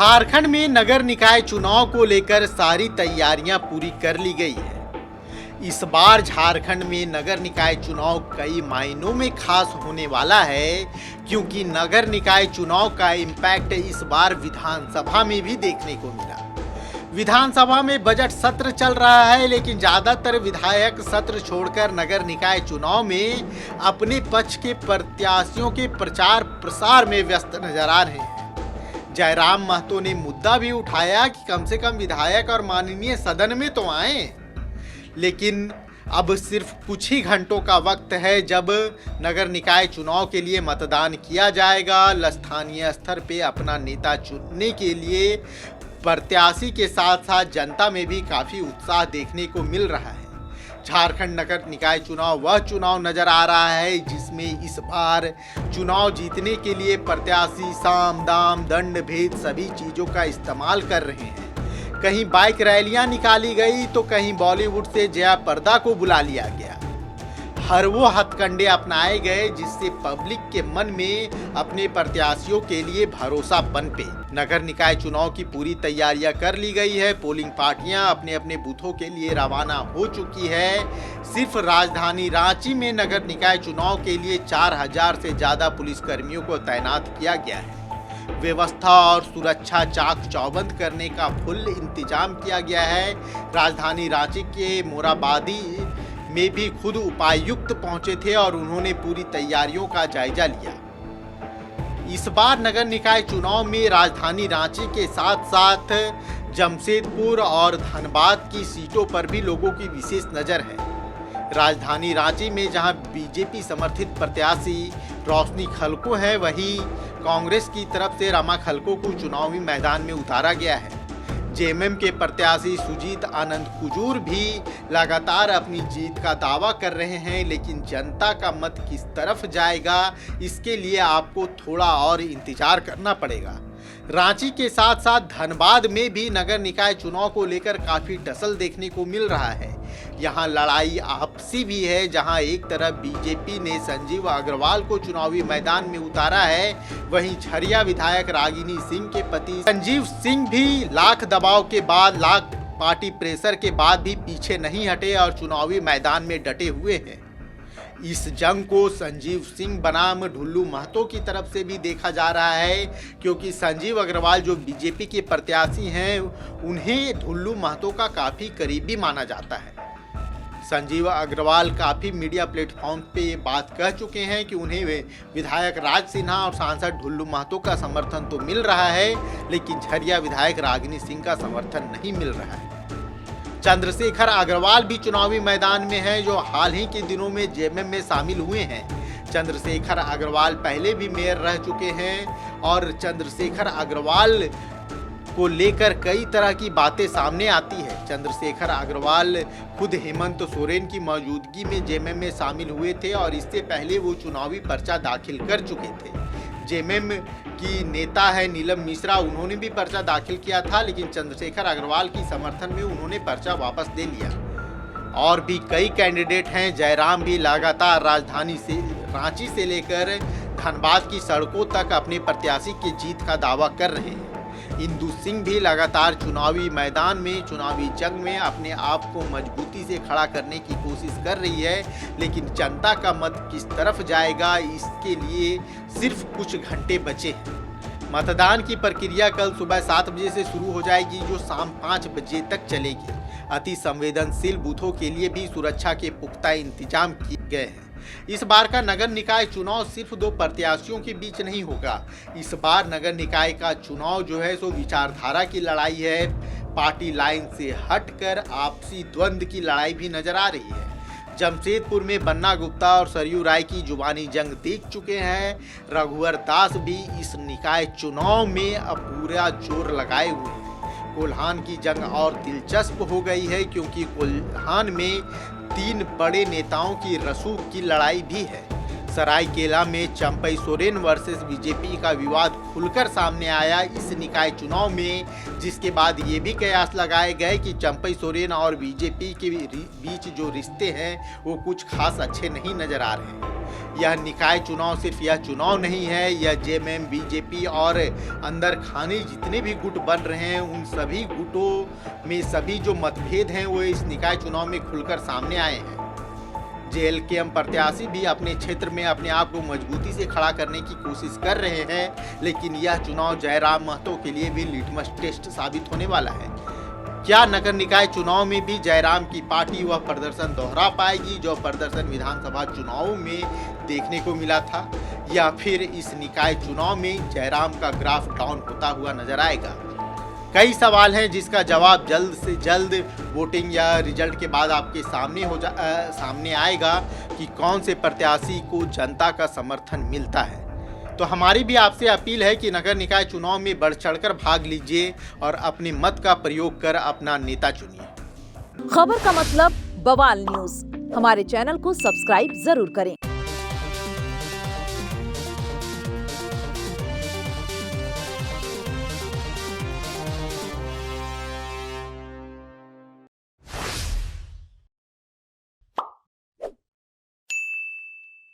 झारखंड में नगर निकाय चुनाव को लेकर सारी तैयारियां पूरी कर ली गई है। इस बार झारखंड में नगर निकाय चुनाव कई मायनों में खास होने वाला है, क्योंकि नगर निकाय चुनाव का इम्पैक्ट इस बार विधानसभा में भी देखने को मिला। विधानसभा में बजट सत्र चल रहा है, लेकिन ज्यादातर विधायक सत्र छोड़कर नगर निकाय चुनाव में अपने पक्ष के प्रत्याशियों के प्रचार प्रसार में व्यस्त नजर आ रहे हैं। जयराम महतो ने मुद्दा भी उठाया कि कम से कम विधायक और माननीय सदन में तो आए, लेकिन अब सिर्फ कुछ ही घंटों का वक्त है जब नगर निकाय चुनाव के लिए मतदान किया जाएगा। स्थानीय स्तर पे अपना नेता चुनने के लिए प्रत्याशी के साथ साथ जनता में भी काफ़ी उत्साह देखने को मिल रहा है। झारखंड नगर निकाय चुनाव वह चुनाव नजर आ रहा है जिसमें इस बार चुनाव जीतने के लिए प्रत्याशी साम दाम दंड भेद सभी चीज़ों का इस्तेमाल कर रहे हैं। कहीं बाइक रैलियां निकाली गई तो कहीं बॉलीवुड से जया प्रदा को बुला लिया गया। हर वो हथकंडे अपनाए गए जिससे पब्लिक के मन में अपने प्रत्याशियों के लिए भरोसा पनपे। नगर निकाय चुनाव की पूरी तैयारियां कर ली गई है। पोलिंग पार्टियां अपने अपने बूथों के लिए रवाना हो चुकी है। सिर्फ राजधानी रांची में नगर निकाय चुनाव के लिए 4000 से ज़्यादा पुलिसकर्मियों को तैनात किया गया है। व्यवस्था और सुरक्षा चाक चौबंद करने का फुल इंतजाम किया गया है। राजधानी रांची के मोराबादी में भी खुद उपायुक्त पहुंचे थे और उन्होंने पूरी तैयारियों का जायजा लिया। इस बार नगर निकाय चुनाव में राजधानी रांची के साथ साथ जमशेदपुर और धनबाद की सीटों पर भी लोगों की विशेष नज़र है। राजधानी रांची में जहां बीजेपी समर्थित प्रत्याशी रोशनी खलको है, वहीं कांग्रेस की तरफ से रमा खलको को चुनावी मैदान में उतारा गया है। जेएमएम के प्रत्याशी सुजीत आनंद कुजूर भी लगातार अपनी जीत का दावा कर रहे हैं, लेकिन जनता का मत किस तरफ जाएगा इसके लिए आपको थोड़ा और इंतजार करना पड़ेगा। रांची के साथ साथ धनबाद में भी नगर निकाय चुनाव को लेकर काफ़ी टसल देखने को मिल रहा है। यहाँ लड़ाई आपसी भी है, जहाँ एक तरफ बीजेपी ने संजीव अग्रवाल को चुनावी मैदान में उतारा है, वहीं झरिया विधायक रागिनी सिंह के पति संजीव सिंह भी लाख दबाव के बाद, लाख पार्टी प्रेशर के बाद भी पीछे नहीं हटे और चुनावी मैदान में डटे हुए हैं। इस जंग को संजीव सिंह बनाम ढुल्लू महतो की तरफ से भी देखा जा रहा है, क्योंकि संजीव अग्रवाल जो बीजेपी के प्रत्याशी हैं, उन्हें ढुल्लू महतो का काफ़ी करीबी माना जाता है। संजीव अग्रवाल काफ़ी मीडिया प्लेटफॉर्म पे ये बात कह चुके हैं कि उन्हें विधायक राज सिन्हा और सांसद ढुल्लू महतो का समर्थन तो मिल रहा है, लेकिन झरिया विधायक रागिनी सिंह का समर्थन नहीं मिल रहा है। चंद्रशेखर अग्रवाल भी चुनावी मैदान में हैं, जो हाल ही के दिनों में जेएमएम में शामिल हुए हैं। चंद्रशेखर अग्रवाल पहले भी मेयर रह चुके हैं और चंद्रशेखर अग्रवाल को लेकर कई तरह की बातें सामने आती है। चंद्रशेखर अग्रवाल खुद हेमंत सोरेन की मौजूदगी में जेएमएम में शामिल हुए थे और इससे पहले वो चुनावी पर्चा दाखिल कर चुके थे। जेएमएम की नेता है नीलम मिश्रा, उन्होंने भी पर्चा दाखिल किया था, लेकिन चंद्रशेखर अग्रवाल की समर्थन में उन्होंने पर्चा वापस दे लिया। और भी कई कैंडिडेट हैं। जयराम भी लगातार राजधानी से रांची से लेकर धनबाद की सड़कों तक अपने प्रत्याशी की जीत का दावा कर रहे हैं। इंदु सिंह भी लगातार चुनावी मैदान में, चुनावी जंग में अपने आप को मजबूती से खड़ा करने की कोशिश कर रही है, लेकिन जनता का मत किस तरफ जाएगा इसके लिए सिर्फ कुछ घंटे बचे हैं। मतदान की प्रक्रिया कल सुबह 7 बजे से शुरू हो जाएगी, जो शाम 5 बजे तक चलेगी। अति संवेदनशील बूथों के लिए भी सुरक्षा के पुख्ता इंतजाम किए गए हैं। इस बार का नगर निकाय चुनाव सिर्फ 2 प्रत्याशियों के बीच नहीं होगा। इस बार नगर निकाय का चुनाव जो है सो विचारधारा की लड़ाई है। पार्टी लाइन से हटकर आपसी द्वंद्व की लड़ाई भी नजर आ रही है। जमशेदपुर में बन्ना गुप्ता और सरयू राय की जुबानी जंग देख चुके हैं। रघुवर दास भी इस निकाय चुनाव में अब पूरा जोर लगाए हुए हैं। कोल्हान की जंग और दिलचस्प हो गई है, क्योंकि कोल्हान में 3 बड़े नेताओं की रसूख की लड़ाई भी है। सरायकेला में चंपई सोरेन वर्सेस बीजेपी का विवाद खुलकर सामने आया इस निकाय चुनाव में, जिसके बाद ये भी कयास लगाए गए कि चंपई सोरेन और बीजेपी के बीच जो रिश्ते हैं वो कुछ खास अच्छे नहीं नजर आ रहे हैं। यह निकाय चुनाव सिर्फ यह चुनाव नहीं है, यह जेएमएम, बीजेपी और अंदर खाने जितने भी गुट बन रहे हैं उन सभी गुटों में सभी जो मतभेद हैं वो इस निकाय चुनाव में खुलकर सामने आए हैं। जेएलकेएम प्रत्याशी भी अपने क्षेत्र में अपने आप को मजबूती से खड़ा करने की कोशिश कर रहे हैं, लेकिन यह चुनाव जयराम महतो के लिए भी लिटमस टेस्ट साबित होने वाला है। क्या नगर निकाय चुनाव में भी जयराम की पार्टी वह प्रदर्शन दोहरा पाएगी जो प्रदर्शन विधानसभा चुनाव में देखने को मिला था, या फिर इस निकाय चुनाव में जयराम का ग्राफ डाउन होता हुआ नजर आएगा? कई सवाल हैं जिसका जवाब जल्द से जल्द वोटिंग या रिजल्ट के बाद आपके सामने आएगा कि कौन से प्रत्याशी को जनता का समर्थन मिलता है। तो हमारी भी आपसे अपील है कि नगर निकाय चुनाव में बढ़ चढ़कर भाग लीजिए और अपने मत का प्रयोग कर अपना नेता चुनिए। खबर का मतलब बवाल न्यूज, हमारे चैनल को सब्सक्राइब जरूर करें।